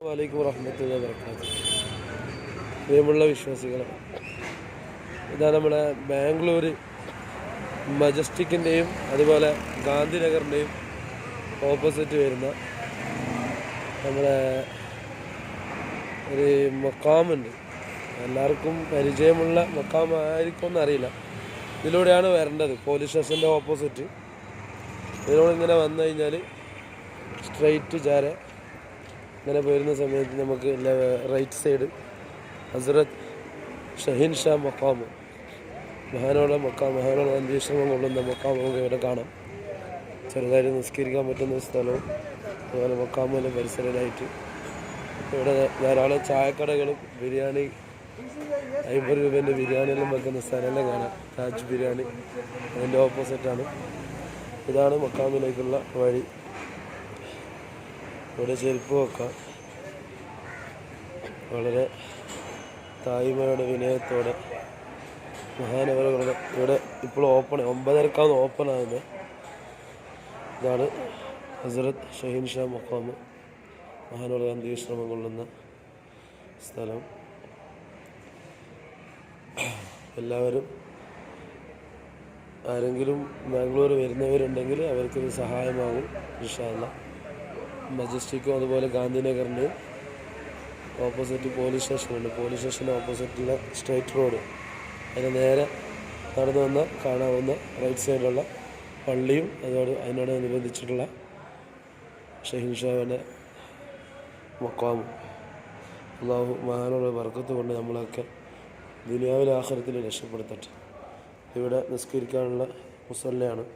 വലൈക്കും വറഹ്മത്തുള്ളാഹി വബറകാതുഹു. പ്രിയമുള്ള വിശ്വാസികളെ, ഇതാ നമ്മുടെ ബാംഗ്ലൂർ മജസ്റ്റിക്കിൻ്റെയും അതുപോലെ ഗാന്ധിനഗറിൻ്റെയും ഓപ്പോസിറ്റ് വരുന്ന നമ്മുടെ ഒരു മക്കാമുണ്ട്. എല്ലാവർക്കും പരിചയമുള്ള മക്കാമായിരിക്കും എന്നറിയില്ല. ഇതിലൂടെയാണ് വരേണ്ടത്, പോലീസ് സ്റ്റേഷൻ്റെ ഓപ്പോസിറ്റ്. ഇതിലൂടെ ഇങ്ങനെ വന്നു കഴിഞ്ഞാൽ സ്ട്രെയിറ്റ് ചാരെ ഇങ്ങനെ പോരുന്ന സമയത്ത് നമുക്ക് റൈറ്റ് സൈഡ് ഹസ്രത്ത് ഷഹീൻ ഷാ മക്കാമ്, മഹാനോള അന്വേഷണം കൊള്ളുന്ന മക്കാം നമുക്ക് ഇവിടെ കാണാം. ചെറുതായിട്ട് നിസ്കരിക്കാൻ പറ്റുന്ന സ്ഥലവും അതുപോലെ മക്കാമിൻ്റെ പരിസരമായിട്ട് ഇവിടെ ധാരാളം ചായക്കടകളും ബിരിയാണി 50 രൂപേൻ്റെ ബിരിയാണിയെല്ലാം വെക്കുന്ന സ്ഥലമെല്ലാം കാണാം. താജ് ബിരിയാണി അതിൻ്റെ ഓപ്പോസിറ്റാണ്. ഇതാണ് മക്കാമിലേക്കുള്ള വഴി. ഇവിടെ ചെരുപ്പ് വെക്കാം. വളരെ തായ്മയുടെ വിനയത്തോടെ മഹാനവറുകളുടെ ഇവിടെ ഇപ്പോൾ ഓപ്പൺ 9:30 ഓപ്പൺ ആകുന്നത്. ഇതാണ് ഹസ്രത്ത് ഷഹീൻ ഷാ മഖാമ്, മഹാനവർ അന്ത്യവിശ്രമം കൊള്ളുന്ന സ്ഥലം. എല്ലാവരും ആരെങ്കിലും ബാംഗ്ലൂർ വരുന്നവരുണ്ടെങ്കിൽ അവർക്കിത് സഹായമാകും ഇൻഷാ അല്ലാഹ്. മജസ്റ്റിക്കും അതുപോലെ ഗാന്ധിനഗറിൻ്റെയും ഓപ്പോസിറ്റ് പോലീസ് സ്റ്റേഷനുണ്ട്. പോലീസ് സ്റ്റേഷൻ്റെ ഓപ്പോസിറ്റുള്ള സ്ട്രൈറ്റ് റോഡ്, അതിന് നേരെ നടന്നു വന്നാൽ കാണാവുന്ന റൈറ്റ് സൈഡിലുള്ള പള്ളിയും അതിനോടനുബന്ധിച്ചിട്ടുള്ള ഷഹീൻ ഷാവിൻ്റെ മഖാമും. അള്ളാഹു മഹാനുള്ള ബർക്കത്ത് കൊണ്ട് നമ്മളൊക്കെ ദുനിയാവിലെ ആഖിറത്തിൽ രക്ഷപ്പെടുത്തട്ടെ. ഇവിടെ നിസ്കരിക്കാനുള്ള മുസല്ലയാണ്.